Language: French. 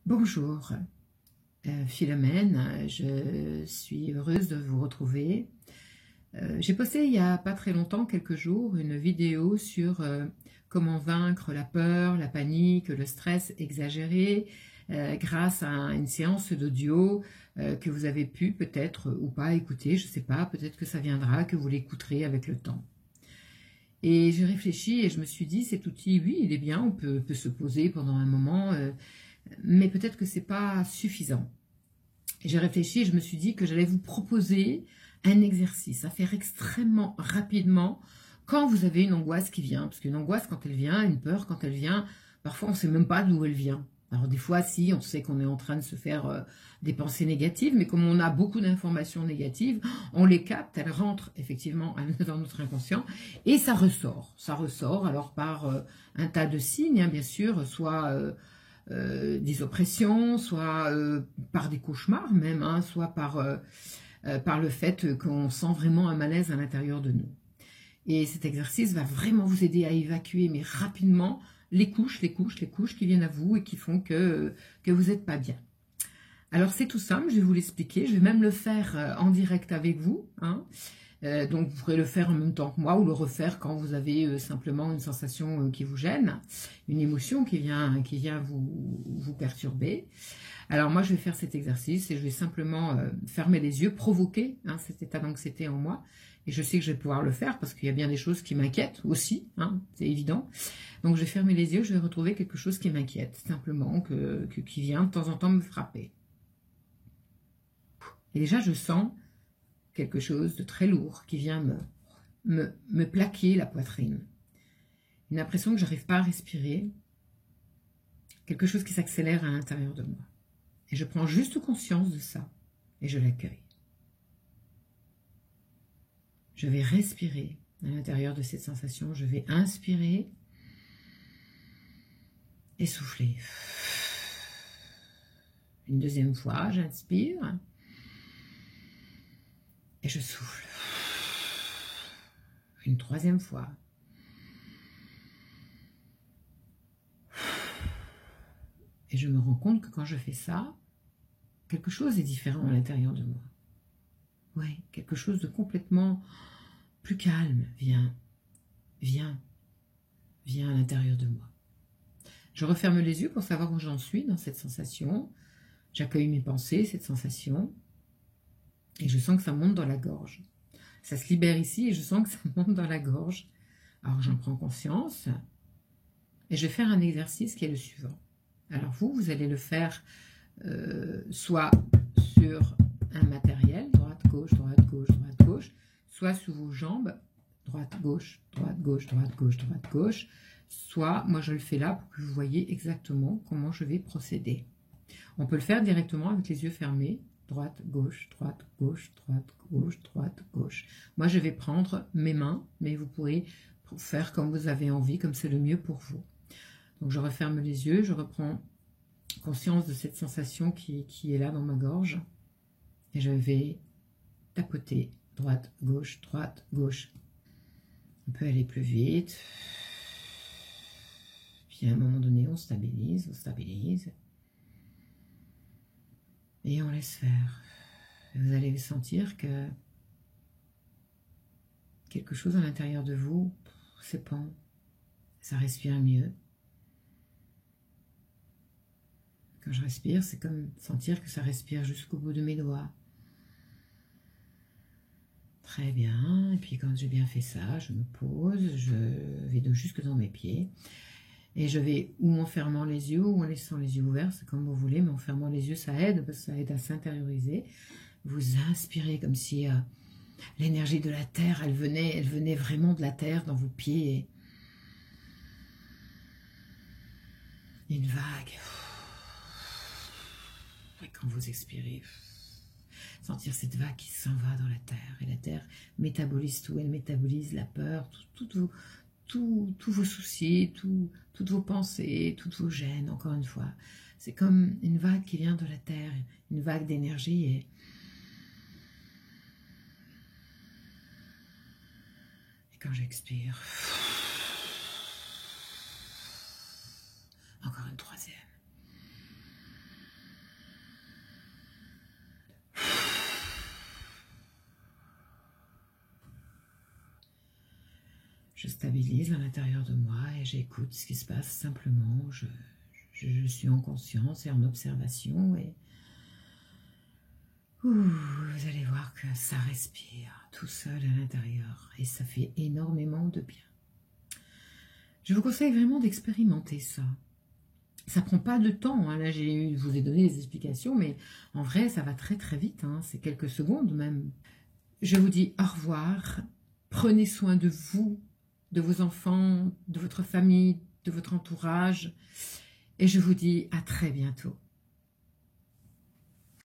Bonjour, Philomène, je suis heureuse de vous retrouver. J'ai posté il n'y a pas très longtemps, quelques jours, une vidéo sur comment vaincre la peur, la panique, le stress exagéré grâce à une séance d'audio que vous avez pu peut-être ou pas écouter, je ne sais pas, peut-être que ça viendra, que vous l'écouterez avec le temps. Et j'ai réfléchi et je me suis dit, cet outil, oui, il est bien, on peut se poser pendant un moment, mais peut-être que c'est pas suffisant. J'ai réfléchi et je me suis dit que j'allais vous proposer un exercice à faire extrêmement rapidement quand vous avez une angoisse qui vient. Parce qu'une angoisse, quand elle vient, une peur, quand elle vient, parfois on ne sait même pas d'où elle vient. Alors des fois, si, on sait qu'on est en train de se faire des pensées négatives, mais comme on a beaucoup d'informations négatives, on les capte, elles rentrent effectivement dans notre inconscient et ça ressort. Ça ressort alors par un tas de signes, hein, bien sûr, soit des oppressions, soit par des cauchemars même, hein, soit par le fait qu'on sent vraiment un malaise à l'intérieur de nous. Et cet exercice va vraiment vous aider à évacuer, mais rapidement, les couches qui viennent à vous et qui font que vous n'êtes pas bien. Alors c'est tout simple, je vais vous l'expliquer, je vais même le faire en direct avec vous, hein. Donc vous pourrez le faire en même temps que moi ou le refaire quand vous avez simplement une sensation qui vous gêne, une émotion qui vient vous perturber. Alors moi je vais faire cet exercice et je vais simplement fermer les yeux, provoquer cet état d'anxiété en moi. Et je sais que je vais pouvoir le faire parce qu'il y a bien des choses qui m'inquiètent aussi, hein, c'est évident. Donc je vais fermer les yeux, je vais retrouver quelque chose qui m'inquiète, simplement, qui vient de temps en temps me frapper. Et déjà je sens quelque chose de très lourd qui vient me plaquer la poitrine. Une impression que je n'arrive pas à respirer, quelque chose qui s'accélère à l'intérieur de moi. Et je prends juste conscience de ça et je l'accueille. Je vais respirer à l'intérieur de cette sensation, je vais inspirer et souffler. Une deuxième fois, j'inspire et je souffle. Une troisième fois. Et je me rends compte que quand je fais ça, quelque chose est différent à l'intérieur de moi. Oui, quelque chose de complètement plus calme vient à l'intérieur de moi. Je referme les yeux pour savoir où j'en suis dans cette sensation. J'accueille mes pensées, cette sensation, et je sens que ça monte dans la gorge. Ça se libère ici et je sens que ça monte dans la gorge. Alors j'en prends conscience et je vais faire un exercice qui est le suivant. Alors vous allez le faire soit sur un matériel, droite, gauche, droite, gauche, droite, gauche, soit sous vos jambes, droite, gauche, droite, gauche, droite, gauche, droite, gauche, soit, moi je le fais là pour que vous voyez exactement comment je vais procéder. On peut le faire directement avec les yeux fermés, droite, gauche, droite, gauche, droite, gauche, droite, gauche. Moi je vais prendre mes mains, mais vous pourrez faire comme vous avez envie, comme c'est le mieux pour vous. Donc je referme les yeux, je reprends conscience de cette sensation qui est là dans ma gorge. Et je vais tapoter droite, gauche, On peut aller plus vite. Puis à un moment donné, on stabilise. Et on laisse faire. Et vous allez sentir que quelque chose à l'intérieur de vous s'épand. Ça respire mieux. Quand je respire, c'est comme sentir que ça respire jusqu'au bout de mes doigts. Très bien. Et puis quand j'ai bien fait ça, je me pose, je vais jusque dans mes pieds. Et je vais ou en fermant les yeux ou en laissant les yeux ouverts, c'est comme vous voulez, mais en fermant les yeux, ça aide, parce que ça aide à s'intérioriser. Vous inspirez comme si l'énergie de la terre, elle venait vraiment de la terre dans vos pieds. Une vague. Et quand vous expirez, sentir cette vague qui s'en va dans la terre. Et la terre métabolise tout. Elle métabolise la peur, tous vos soucis, toutes vos pensées, toutes vos gênes, encore une fois. C'est comme une vague qui vient de la terre, une vague d'énergie. Et quand j'expire, encore une troisième. Je stabilise à l'intérieur de moi et j'écoute ce qui se passe simplement. Je suis en conscience et en observation et vous allez voir que ça respire tout seul à l'intérieur et ça fait énormément de bien. Je vous conseille vraiment d'expérimenter ça. Ça prend pas de temps, hein. Là je vous ai donné des explications, mais en vrai ça va très très vite, hein. C'est quelques secondes même. Je vous dis au revoir, prenez soin de vous, de vos enfants, de votre famille, de votre entourage, et je vous dis à très bientôt.